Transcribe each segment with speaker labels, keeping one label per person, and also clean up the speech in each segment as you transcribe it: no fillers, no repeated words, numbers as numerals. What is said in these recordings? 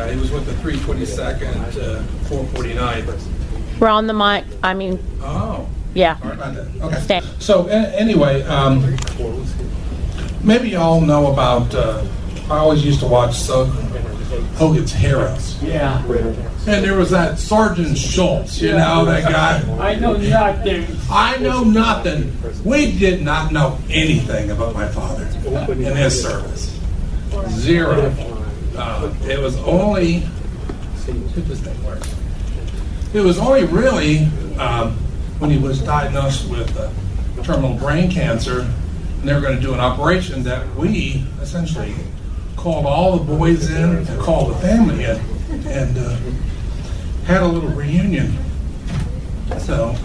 Speaker 1: that. He was with the 322nd, 449.
Speaker 2: We're on the mic. I mean,
Speaker 1: Oh.
Speaker 2: yeah.
Speaker 1: Sorry about that. Okay.
Speaker 2: Stay.
Speaker 1: So anyway, maybe y'all know about, I always used to watch Hogan's Heroes.
Speaker 3: Yeah.
Speaker 1: And there was that Sergeant Schultz, you know, that guy.
Speaker 3: I know nothing.
Speaker 1: I know nothing. We did not know anything about my father in his service. Zero. It was only, this thing works. It was only really when he was diagnosed with terminal brain cancer, and they were going to do an operation, that we essentially called all the boys in and called the family in and had a little reunion. So,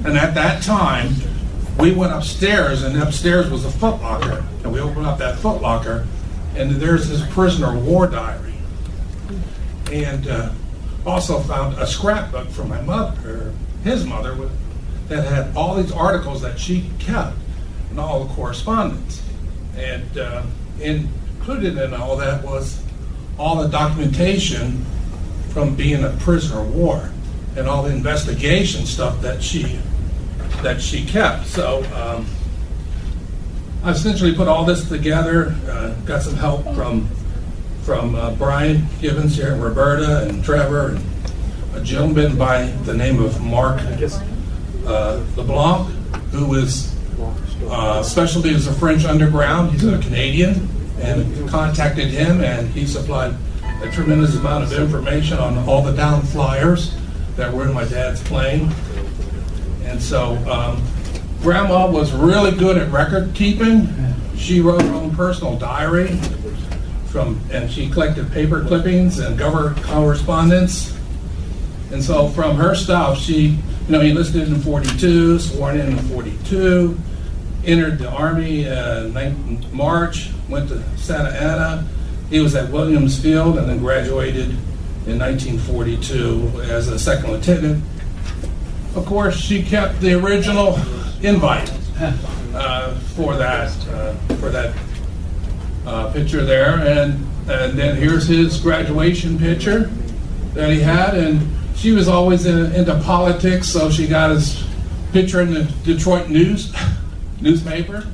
Speaker 1: and at that time, we went upstairs, and upstairs was a Foot Locker, and we opened up that Foot Locker, and there's his prisoner of war diary, and also found a scrapbook from my mother, his mother, that had all these articles that she kept and all the correspondence, and included in all that was all the documentation from being a prisoner of war and all the investigation stuff that she kept. So I essentially put all this together, got some help from Brian Gibbons here, and Roberta and Trevor, and a gentleman by the name of Mark LeBlanc, who is specialty is the French underground. He's a Canadian, and contacted him, and he supplied a tremendous amount of information on all the down flyers that were in my dad's plane. And so Grandma was really good at record keeping. She wrote her own personal diary and she collected paper clippings and government correspondence. And so from her stuff, she, he enlisted in 42, sworn in 42, entered the Army in March, went to Santa Ana. He was at Williams Field and then graduated in 1942 as a second lieutenant. Of course, she kept the original invite for that picture there, and then here's his graduation picture that he had, and she was always into politics, so she got his picture in the Detroit newspaper.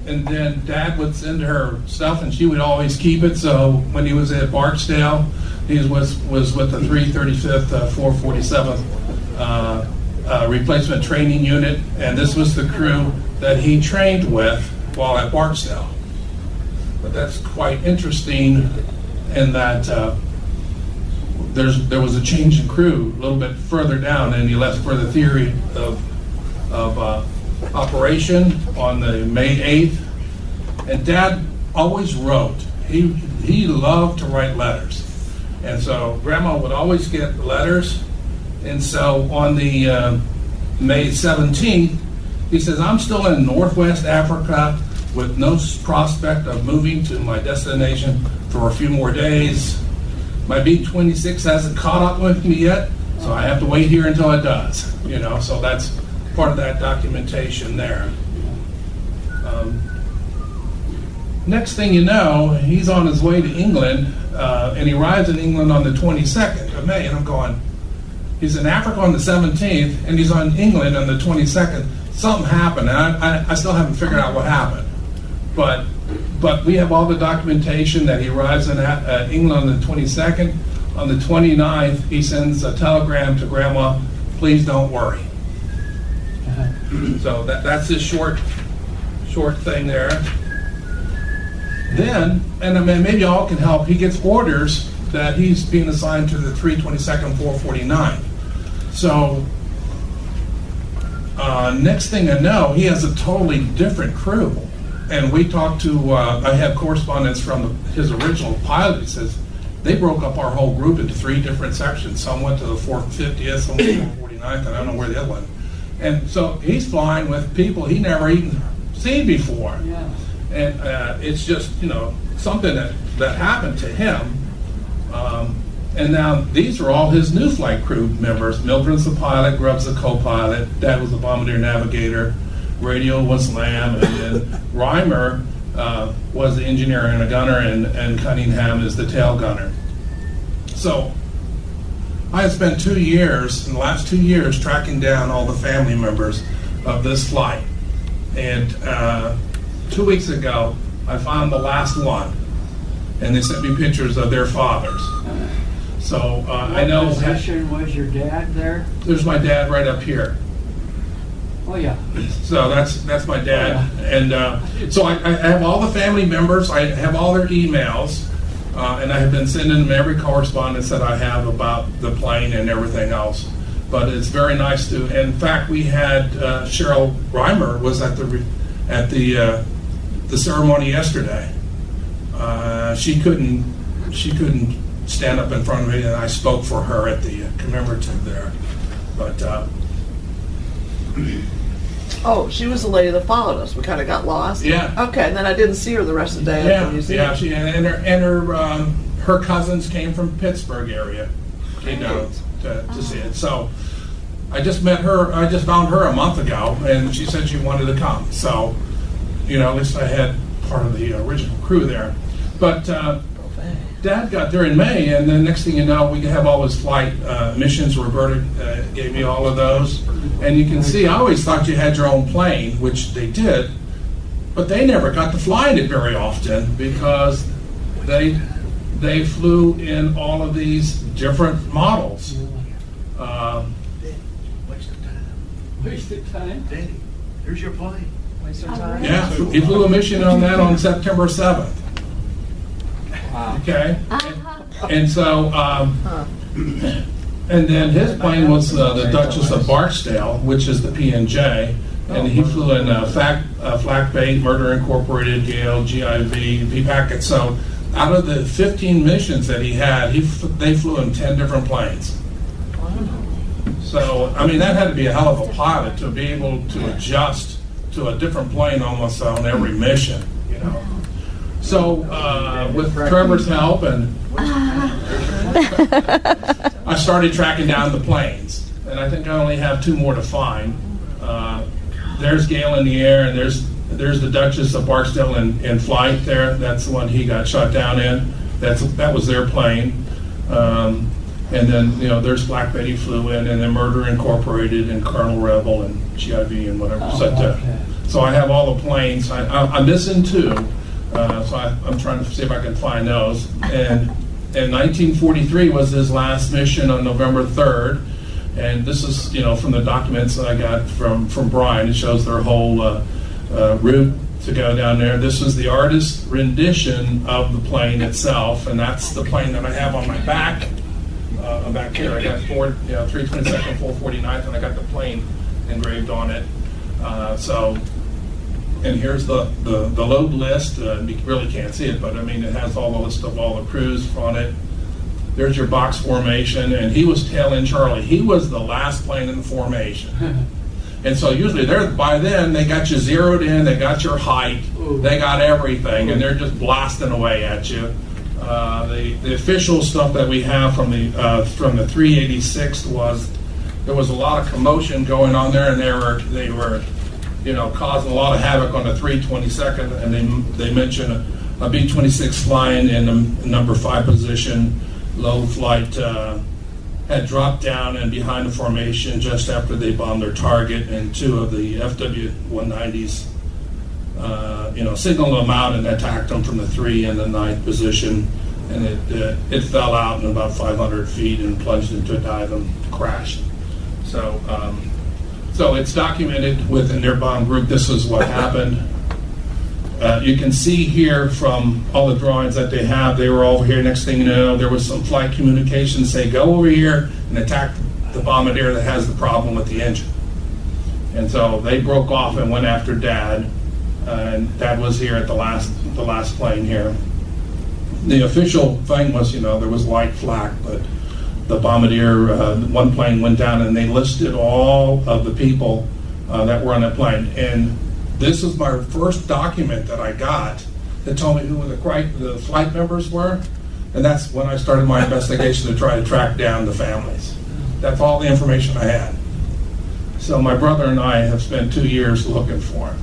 Speaker 1: And then Dad would send her stuff, and she would always keep it. So when he was at Barksdale, he was with the 335th, 447th Replacement Training Unit, and this was the crew that he trained with while at Barksdale. But that's quite interesting in that there was a change in crew a little bit further down, and he left for the theory of operation on the May 8th. And Dad always wrote. He loved to write letters. And so Grandma would always get letters. And so on the May 17th, he says, I'm still in Northwest Africa with no prospect of moving to my destination for a few more days. My B-26 hasn't caught up with me yet, so I have to wait here until it does. So that's part of that documentation there. Next thing you know, he's on his way to England, and he arrives in England on the 22nd of May, and I'm going, he's in Africa on the 17th, and he's on England on the 22nd. Something happened, and I still haven't figured out what happened. But we have all the documentation that he arrives in England on the 22nd. On the 29th, he sends a telegram to Grandma, please don't worry. So that's his short thing there. Then, and maybe y'all can help, he gets orders that he's being assigned to the 322nd 449. So next thing I know, he has a totally different crew. And we talked to, I have correspondence from his original pilot. He says, they broke up our whole group into 3 different sections. Some went to the 450th, some went to the 449th, and I don't know where the other one. And so he's flying with people he never even seen before. Yeah. And it's just, something that happened to him. And now these are all his new flight crew members. Mildred's the pilot, Grubb's the co-pilot, Dad was the bombardier navigator, radio was Lamb, and then Reimer was the engineer and a gunner, and Cunningham is the tail gunner. So I have spent 2 years, in the last 2 years, tracking down all the family members of this flight. And 2 weeks ago, I found the last one, and they sent me pictures of their fathers. So I know.
Speaker 3: What position was your dad there?
Speaker 1: There's my dad right up here.
Speaker 3: Oh, yeah.
Speaker 1: So that's my dad. And so I have all the family members. I have all their emails. And I have been sending them every correspondence that I have about the plane and everything else. But it's very nice to. In fact, we had Cheryl Reimer was at the ceremony yesterday. She couldn't stand up in front of me, and I spoke for her at the commemorative there. But
Speaker 4: oh, she was the lady that followed us. We kind of got lost.
Speaker 1: Yeah.
Speaker 4: Okay, and then I didn't see her the rest of the day at the museum.
Speaker 1: Yeah. Her cousins came from Pittsburgh area, came down to see it. So I just met her. I just found her a month ago, and she said she wanted to come. So, at least I had part of the original crew there. But Dad got there in May, and then next thing you know, we have all his flight missions. Roberta gave me all of those. And you can see, I always thought you had your own plane, which they did, but they never got to fly in it very often because they flew in all of these different models.
Speaker 3: Waste of time.
Speaker 5: Danny, here's your plane.
Speaker 4: Waste of time.
Speaker 1: Yeah, he flew a mission on that on September 7th.
Speaker 3: Wow.
Speaker 1: Okay? And so, and then his plane was the Duchess of Barksdale, which is the P&J, and he flew in Flak Bait, Murder Incorporated, Gale, GIV, V-Packet. So out of the 15 missions that he had, they flew in 10 different planes. So, I mean, that had to be a hell of a pilot to be able to adjust to a different plane almost on every mission, So, with Trevor's help, and I started tracking down the planes, and I think I only have 2 more to find. There's Gale in the air, and there's the Duchess of Barksdale in flight there. That's the one he got shot down in. That was their plane. And then, there's Black Betty flew in, and then Murder Incorporated, and Colonel Rebel, and GIV, and whatever. So I have all the planes. I'm missing 2. So I'm trying to see if I can find those. And 1943 was his last mission on November 3rd. And this is, from the documents that I got from Brian. It shows their whole route to go down there. This is the artist's rendition of the plane itself, and that's the plane that I have on my back. Back here, I got 322nd, 449th, and I got the plane engraved on it. And here's the load list. You really can't see it, but I mean, it has all the list of all the crews on it. There's your box formation, and he was tail end Charlie. He was the last plane in the formation. And so usually by then, they got you zeroed in, they got your height, they got everything, and they're just blasting away at you. The official stuff that we have from the 386th was there was a lot of commotion going on there, and they were causing a lot of havoc on the 322nd, and they mentioned a B-26 flying in the number 5 position, low flight, had dropped down and behind the formation just after they bombed their target, and 2 of the FW-190s, signaled them out and attacked them from the 3 and the 9th position, and it fell out in about 500 feet and plunged into a dive and crashed. So it's documented within their bomb group. This is what happened. You can see here from all the drawings that they have, they were over here. Next thing you know, there was some flight communication say, go over here and attack the bombardier that has the problem with the engine. And so they broke off and went after Dad. And Dad was here at the last plane here. The official thing was, there was light flak, but the bombardier, one plane went down, and they listed all of the people that were on that plane. And this is my first document that I got that told me who the flight members were, and that's when I started my investigation to try to track down the families. That's all the information I had. So my brother and I have spent 2 years looking for him.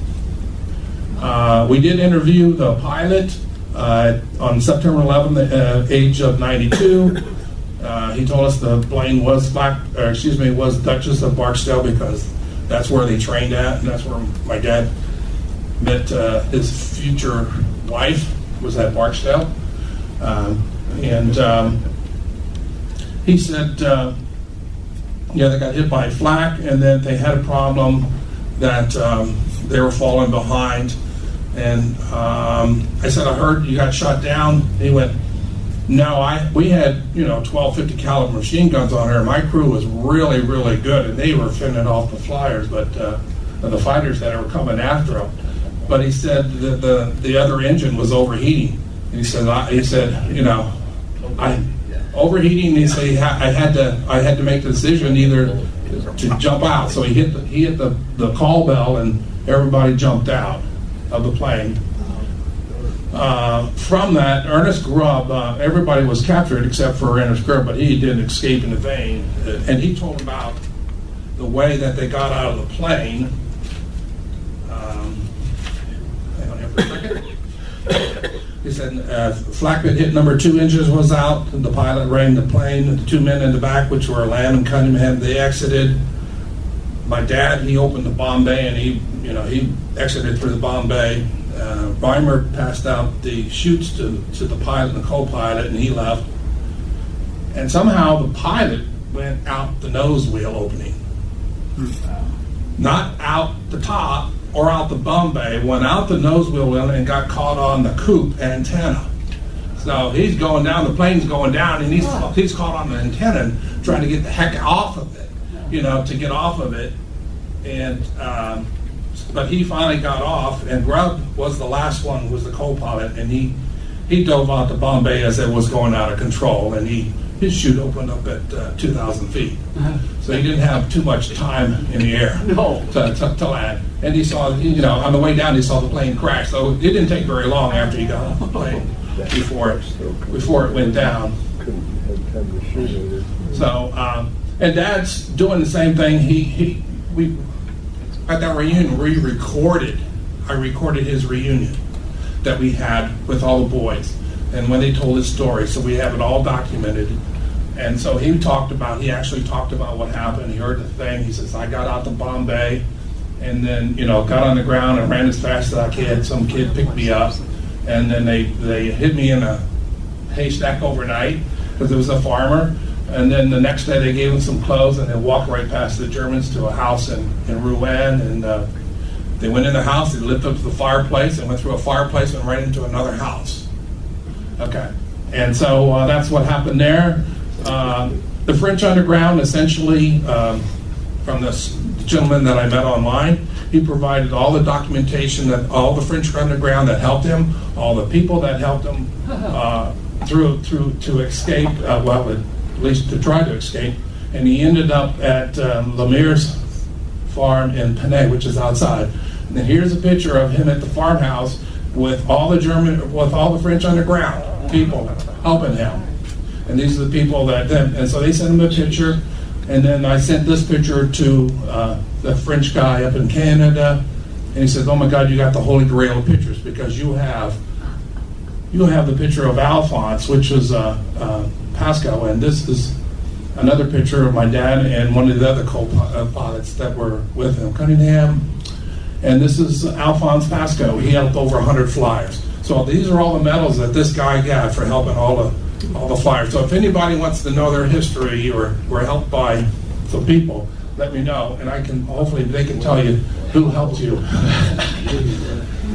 Speaker 1: We did interview the pilot on September 11th, at the age of 92. He told us the plane was was Duchess of Barksdale because that's where they trained at, and that's where my dad met his future wife, was at Barksdale. He said, they got hit by flak, and then they had a problem that they were falling behind. And I said, I heard you got shot down. And he went, no, we had 12 50 caliber machine guns on her. My crew was really, really good, and they were fending off the flyers, but the fighters that were coming after them. But he said the other engine was overheating. And he said, overheating. He said I had to make the decision either to jump out. So he hit the call bell, and everybody jumped out of the plane. From that, Ernest Grubb, everybody was captured except for Ernest Grubb, but he didn't escape in the vein. And he told about the way that they got out of the plane. Hang on here for a second. He said flak pit hit number 2 engines was out, and the pilot ran the plane. The 2 men in the back, which were Lamb and Cunningham, they exited. My dad, he opened the bomb bay, and he exited through the bomb bay. Reimer passed out the chutes to the pilot and the co-pilot, and he left. And somehow the pilot went out the nose wheel opening. Not out the top or out the bomb bay, went out the nose wheel and got caught on the coupe antenna. So he's going down, the plane's going down, and he's caught on the antenna and trying to get the heck off of it, to get off of it. And but he finally got off, and Grubb was the last one who was the co-pilot, and he dove out the bomb bay as it was going out of control, and his chute opened up at 2,000 feet. So he didn't have too much time in the air to land. And he saw, on the way down, he saw the plane crash. So it didn't take very long after he got off the plane before it went down. So, and Dad's doing the same thing. We at that reunion, I recorded his reunion that we had with all the boys, and when they told his story, so we have it all documented. And so he actually talked about what happened. He heard the thing. He says, I got out the bomb bay, and then got on the ground and ran as fast as I could. Some kid picked me up, and then they hid me in a haystack overnight because it was a farmer. And then the next day they gave him some clothes, and they walked right past the Germans to a house in Rouen. And they went in the house, they lived up to the fireplace, and went through a fireplace and right into another house. Okay. And so that's what happened there. The French underground, essentially, from this gentleman that I met online, he provided all the documentation that all the French underground that helped him, all the people that helped him to escape, at least to try to escape, and he ended up at Lemire's farm in Panay, which is outside. And then here's a picture of him at the farmhouse with all the French underground people helping him. And these are the people and so they sent him a picture, and then I sent this picture to the French guy up in Canada, and he says, "Oh my God, you got the Holy Grail of pictures, because you have the picture of Alphonse, which was Pascal, and this is another picture of my dad and one of the other co-pilots that were with him, Cunningham. And this is Alphonse Pascal. He helped over 100 flyers. So these are all the medals that this guy got for helping all the flyers. So if anybody wants to know their history or were helped by some people, let me know, and hopefully they can tell you who helped you.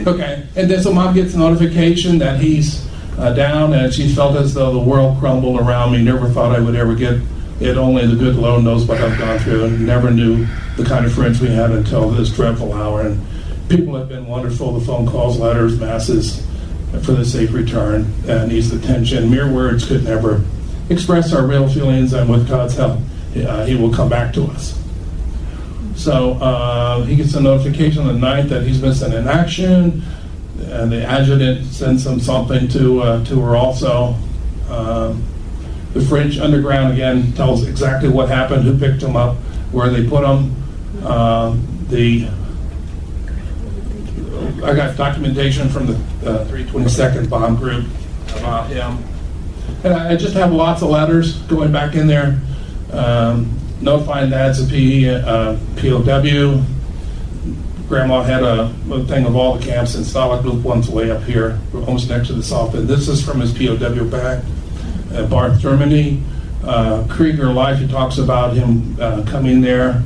Speaker 1: Okay, and then so Mom gets a notification that he's down, and she felt as though the world crumbled around me. Never thought I would ever get it. Only the good Lord knows what I've gone through, and never knew the kind of friends we had until this dreadful hour. And people have been wonderful. The phone calls, letters, masses for the safe return needs attention. Mere words could never express our real feelings, and with God's help, He will come back to us. So he gets a notification on the 9th that he's missing in action. And the adjutant sends him something to her also. The French underground, again, tells exactly what happened, who picked him up, where they put him. I got documentation from the 322nd Bomb Group about him. And I just have lots of letters going back in there, notifying Dad's a POW. Grandma had a thing of all the camps in Stalag. Luft one's way up here, almost next to the salt. And this is from his POW bag, Barth, Germany. Krieger Life, he talks about him coming there.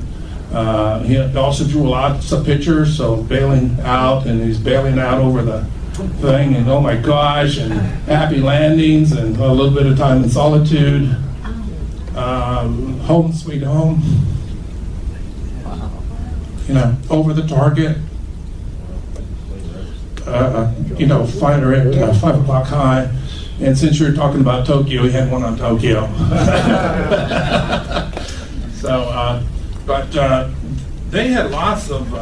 Speaker 1: He also drew lots of pictures, so bailing out, and he's bailing out over the thing, and oh my gosh, and happy landings, and a little bit of time in solitude. Home sweet home. You know, over the target. Fighter at 5 o'clock high. And since you're talking about Tokyo, he had one on Tokyo. But they had lots of,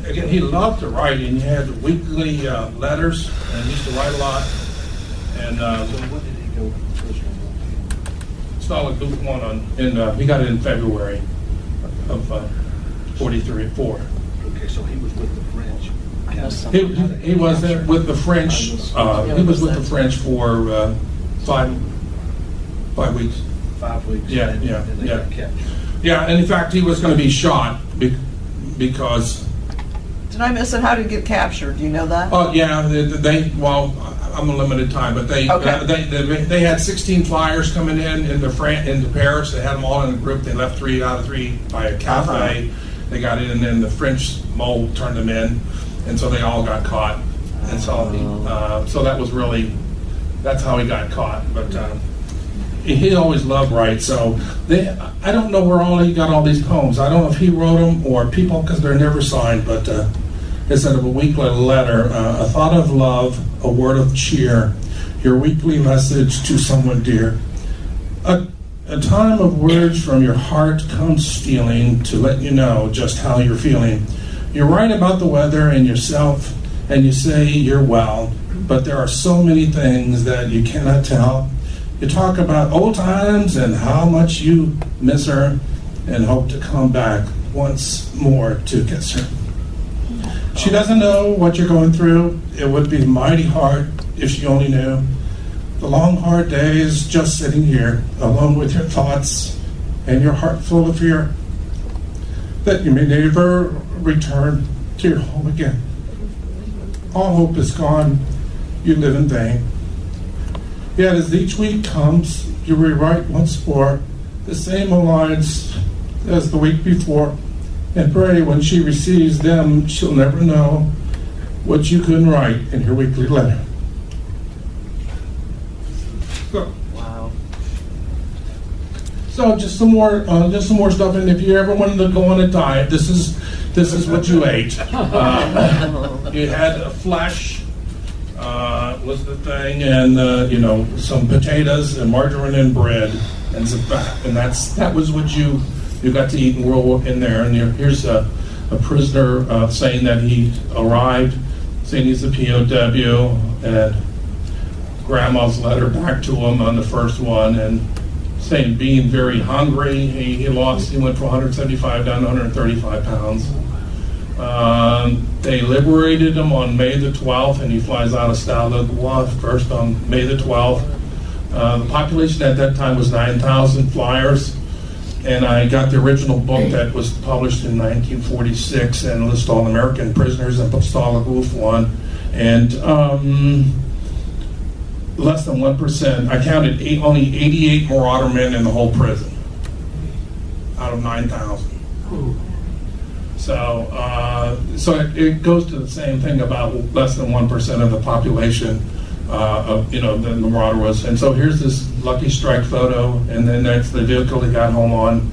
Speaker 1: again, he loved to write, and he had weekly letters, and he used to write a lot. And Stalag Luft 1 he got it in February of 43-4.
Speaker 5: Okay, so he was with the French.
Speaker 1: He was there with the French. He was with the French for 5 weeks.
Speaker 5: 5 weeks.
Speaker 1: Yeah,
Speaker 5: and they got captured.
Speaker 1: Yeah, and in fact, he was going to be shot because.
Speaker 4: Did I miss it? How did he get captured? Do you know that?
Speaker 1: Oh yeah, well, I'm a limited time, but they had 16 flyers coming into Paris. They had them all in a group. They left 3 out of 3 by a cafe. They got in, and then the French mole turned them in, and so they all got caught. And so that was that's how he got caught. But he always loved write. So I don't know where he got all these poems. I don't know if he wrote them or people, because they're never signed. But instead of a weekly letter, a thought of love, a word of cheer, your weekly message to someone dear. A time of words from your heart comes stealing to let you know just how you're feeling. You write about the weather and yourself, and you say you're well, but there are so many things that you cannot tell. You talk about old times and how much you miss her and hope to come back once more to kiss her. She doesn't know what you're going through. It would be mighty hard if she only knew. The long, hard days just sitting here, alone with your thoughts and your heart full of fear that you may never return to your home again. All hope is gone. You live in vain. Yet as each week comes, you rewrite once more the same lines as the week before, and pray when she receives them, she'll never know what you couldn't write in your weekly letter.
Speaker 4: Wow.
Speaker 1: So just some more stuff. And if you ever wanted to go on a diet, this is what you ate. You had flesh was the thing, and some potatoes and margarine and bread and some fat, and that was what you got to eat in World War in there. And here's a prisoner saying that he arrived, saying he's a POW, and Grandma's letter back to him on the first one, and saying being very hungry. He went from 175 down to 135 pounds. They liberated him on May the 12th, and he flies out of Stalag Luft first on May the 12th. The population at that time was 9,000 flyers, and I got the original book that was published in 1946 and lists all American prisoners in Stalag Luft 1, and less than 1%. I counted only 88 Marauder men in the whole prison out of 9,000. So it goes to the same thing about less than 1% of the population of the Marauder was. And so here's this Lucky Strike photo, and then that's the vehicle he got home on,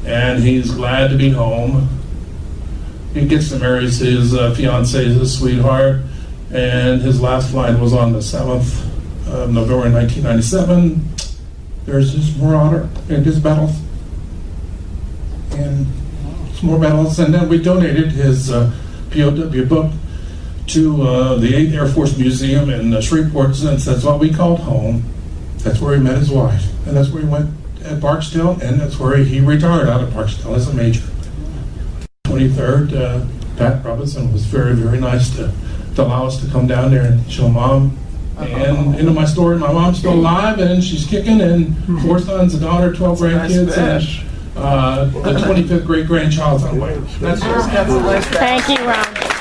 Speaker 1: and he's glad to be home. He gets to marry his fiancée, his sweetheart, and his last flight was on the 7th of November 1997. There's his Marauder and his battles, and some more battles. And then we donated his POW book to the 8th Air Force Museum in Shreveport, since that's what we called home. That's where he met his wife, and that's where he went at Barksdale, and that's where he retired out of Barksdale as a major. 23rd Pat Robinson was very, very nice to allow us to come down there and show Mom. And into my story, my mom's still alive and she's kicking, and 4 sons, a daughter, 12 grandkids, and the 25th great grandchild's on the way.
Speaker 4: That's a nice
Speaker 2: Thank you, Ron.